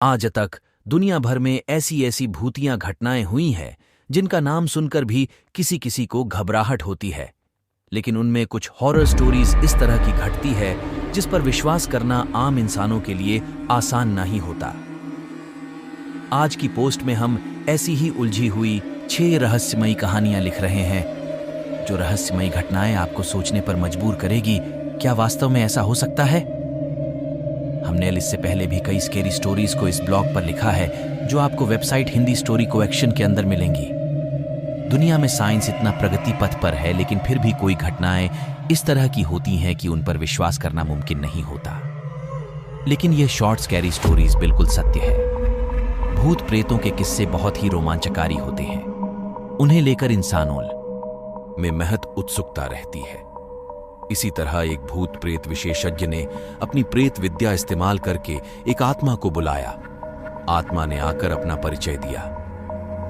आज तक दुनिया भर में ऐसी ऐसी भूतियां घटनाएं हुई हैं जिनका नाम सुनकर भी किसी किसी को घबराहट होती है। लेकिन उनमें कुछ हॉरर स्टोरीज इस तरह की घटती है जिस पर विश्वास करना आम इंसानों के लिए आसान नहीं होता। आज की पोस्ट में हम ऐसी ही उलझी हुई 6 रहस्यमयी कहानियां लिख रहे हैं। जो रहस्यमयी घटनाएं आपको सोचने पर मजबूर करेगी, क्या वास्तव में ऐसा हो सकता है? हमने इससे पहले भी कई स्केरी स्टोरीज को इस ब्लॉग पर लिखा है जो आपको वेबसाइट हिंदी स्टोरी कोएक्शन के अंदर मिलेंगी। दुनिया में साइंस इतना प्रगति पथ पर है, लेकिन फिर भी कोई घटनाएं इस तरह की होती हैं कि उन पर विश्वास करना मुमकिन नहीं होता। लेकिन ये शॉर्ट स्कैरी स्टोरीज बिल्कुल सत्य है। भूत प्रेतों के किस्से बहुत ही रोमांचकारी होते हैं। उन्हें लेकर इंसानों में महज उत्सुकता रहती है। इसी तरह एक भूत प्रेत विशेषज्ञ ने अपनी प्रेत विद्या इस्तेमाल करके एक आत्मा को बुलाया। आत्मा ने आकर अपना परिचय दिया।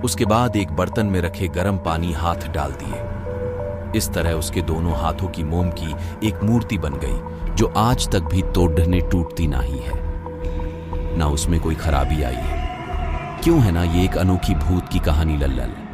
उसके बाद एक बर्तन में रखे गर्म पानी हाथ डाल दिए। इस तरह उसके दोनों हाथों की मोम की एक मूर्ति बन गई जो आज तक भी तोड़ने टूटती नहीं है, ना उसमें कोई खराबी आई है। क्यों है ना ये एक अनोखी भूत की कहानी लल्लल।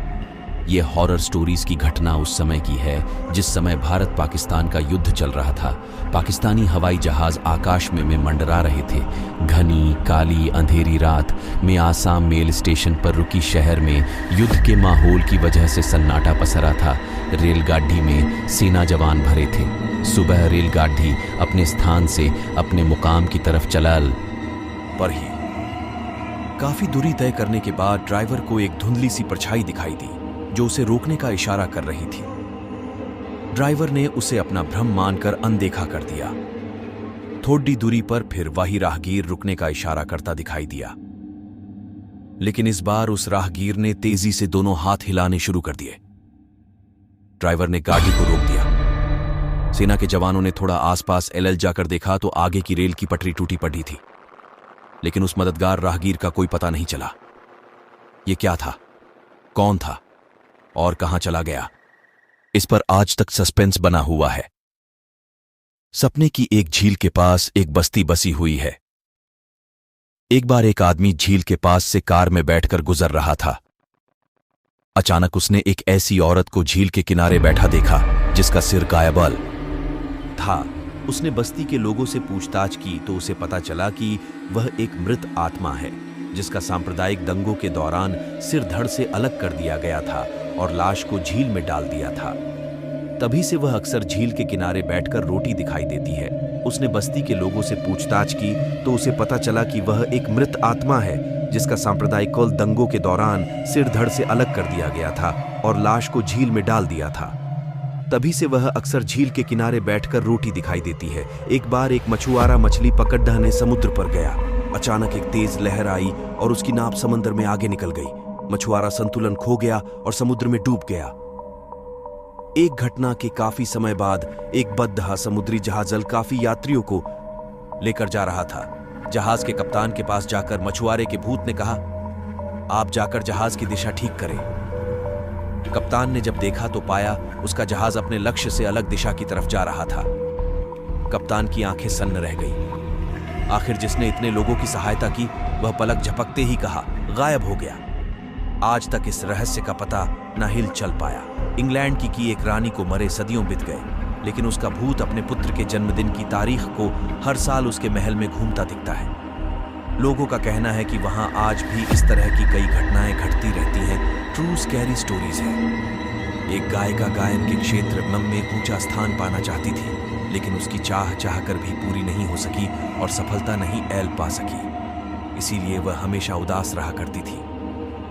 ये हॉरर स्टोरीज की घटना उस समय की है जिस समय भारत पाकिस्तान का युद्ध चल रहा था। पाकिस्तानी हवाई जहाज आकाश में मंडरा रहे थे। घनी काली अंधेरी रात में आसाम मेल स्टेशन पर रुकी शहर में युद्ध के माहौल की वजह से सन्नाटा पसरा था। रेलगाड़ी में सेना जवान भरे थे। सुबह रेलगाड़ी अपने स्थान से अपने मुकाम की तरफ चलल पर ही काफी दूरी तय करने के बाद ड्राइवर को एक धुंधली सी परछाई दिखाई दी जो उसे रोकने का इशारा कर रही थी। ड्राइवर ने उसे अपना भ्रम मानकर अनदेखा कर दिया। थोड़ी दूरी पर फिर वही राहगीर रुकने का इशारा करता दिखाई दिया, लेकिन इस बार उस राहगीर ने तेजी से दोनों हाथ हिलाने शुरू कर दिए। ड्राइवर ने गाड़ी को रोक दिया। सेना के जवानों ने थोड़ा आसपास एलएल जाकर देखा तो आगे की रेल की पटरी टूटी पड़ी थी, लेकिन उस मददगार राहगीर का कोई पता नहीं चला। यह क्या था, कौन था और कहां चला गया, इस पर आज तक सस्पेंस बना हुआ है। सपने की एक झील के पास एक बस्ती बसी हुई है। एक बार एक आदमी झील के पास से कार में बैठकर गुजर रहा था। अचानक उसने एक ऐसी औरत को झील के किनारे बैठा देखा जिसका सिर गायबल था। उसने बस्ती के लोगों से पूछताछ की तो उसे पता चला कि वह एक मृत आत्मा है जिसका सांप्रदायिक दंगों के दौरान सिर धड़ से अलग कर दिया गया था और लाश को झील में डाल दिया था। तभी से वह अक्सर झील के किनारे बैठकर रोटी दिखाई देती है। उसने बस्ती के लोगों से पूछताछ की तो उसे पता चला कि वह एक मृत आत्मा है जिसका सांप्रदायिक दंगों के दौरान सिर धड़ से अलग कर दिया गया था और लाश को झील में डाल दिया था। तभी से वह अक्सर झील के किनारे बैठकर रोटी दिखाई देती है। एक बार एक मछुआरा मछली पकड़ने समुद्र पर गया। अचानक एक तेज लहर आई और उसकी नाव समंदर में आगे निकल गई। मछुआरा संतुलन खो गया और समुद्र में डूब गया। एक घटना के काफी समय बाद एक बददहा समुद्री जहाज काफी यात्रियों को लेकर जा रहा था। जहाज के कप्तान के पास जाकर मछुआरे के भूत ने कहा, आप जाकर जहाज की दिशा ठीक करें। कप्तान ने जब देखा तो पाया उसका जहाज अपने लक्ष्य से अलग दिशा की तरफ जा रहा था। कप्तान की आंखें सन्न रह गई। आखिर जिसने इतने लोगों की सहायता की वह पलक झपकते ही कहा गायब हो गया। आज तक इस रहस्य का पता न हिल चल पाया। इंग्लैंड की एक रानी को मरे सदियों बीत गए, लेकिन उसका भूत अपने पुत्र के जन्मदिन की तारीख को हर साल उसके महल में घूमता दिखता है। लोगों का कहना है कि वहां आज भी इस तरह की कई घटनाएं घटती रहती हैं। ट्रू स्कैरी स्टोरीज है। एक गायिका गायन के क्षेत्र में ऊंचा स्थान पाना चाहती थी, लेकिन उसकी चाह कर भी पूरी नहीं हो सकी और सफलता नहीं ऐल पा सकी। इसीलिए वह हमेशा उदास रहा करती थी।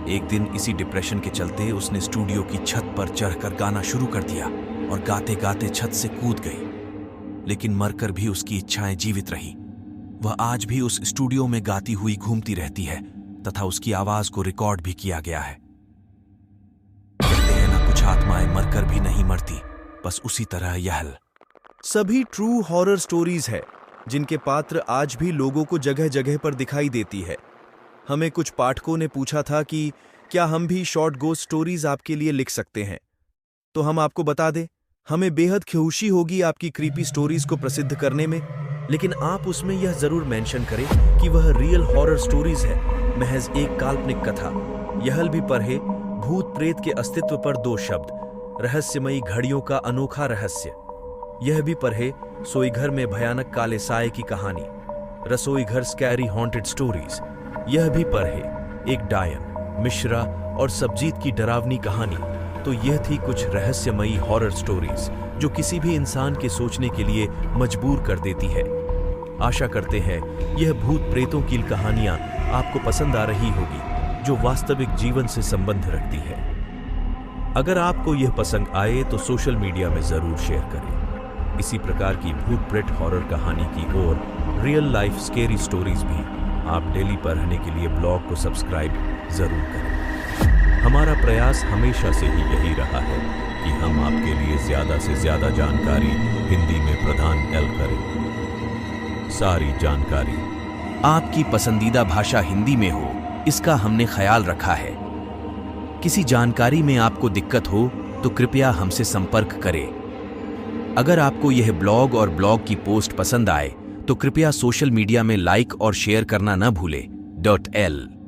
एक दिन इसी डिप्रेशन के चलते उसने स्टूडियो की छत पर चढ़कर गाना शुरू कर दिया और गाते गाते छत से कूद गई। लेकिन मरकर भी उसकी इच्छाएं जीवित रही। वह आज भी उस स्टूडियो में गाती हुई घूमती रहती है तथा उसकी आवाज को रिकॉर्ड भी किया गया है। कहते हैं ना, कुछ आत्माएं मरकर भी नहीं मरती, बस उसी तरह यह सभी ट्रू हॉरर स्टोरीज है जिनके पात्र आज भी लोगों को जगह जगह पर दिखाई देती है। हमें कुछ पाठकों ने पूछा था कि क्या हम भी शॉर्ट गोस्ट स्टोरीज आपके लिए लिख सकते हैं, तो हम आपको बता दें, हमें बेहद खुशी होगी आपकी क्रीपी स्टोरीज को प्रसिद्ध करने में। लेकिन आप उसमें यह जरूर मेंशन करें कि वह रियल हॉरर स्टोरीज है, महज एक काल्पनिक कथा। यह भी पढ़े भूत प्रेत के अस्तित्व पर 2 शब्द, रहस्यमयी घड़ियों का अनोखा रहस्य। यह भी पढ़े सोई घर में भयानक काले साए की कहानी, रसोई घर स्कैरी हॉन्टेड स्टोरीज। यह भी पढ़े एक डायन, मिश्रा और सब्जीत की डरावनी कहानी। तो यह थी कुछ रहस्यमयी हॉरर स्टोरीज जो किसी भी इंसान के सोचने के लिए मजबूर कर देती है। आशा करते हैं यह भूत प्रेतों की कहानियां आपको पसंद आ रही होगी, जो वास्तविक जीवन से संबंध रखती है। अगर आपको यह पसंद आए तो सोशल मीडिया में जरूर शेयर करें। इसी प्रकार की भूत प्रेत हॉरर कहानी की और रियल लाइफ स्केरी स्टोरीज भी आप डेली पढ़ने के लिए ब्लॉग को सब्सक्राइब जरूर करें। हमारा प्रयास हमेशा से ही यही रहा है कि हम आपके लिए ज्यादा से ज्यादा जानकारी हिंदी में प्रदान करें। सारी जानकारी आपकी पसंदीदा भाषा हिंदी में हो, इसका हमने ख्याल रखा है। किसी जानकारी में आपको दिक्कत हो तो कृपया हमसे संपर्क करें। अगर आपको यह ब्लॉग और ब्लॉग की पोस्ट पसंद आए तो कृपया सोशल मीडिया में लाइक और शेयर करना न भूलें। .l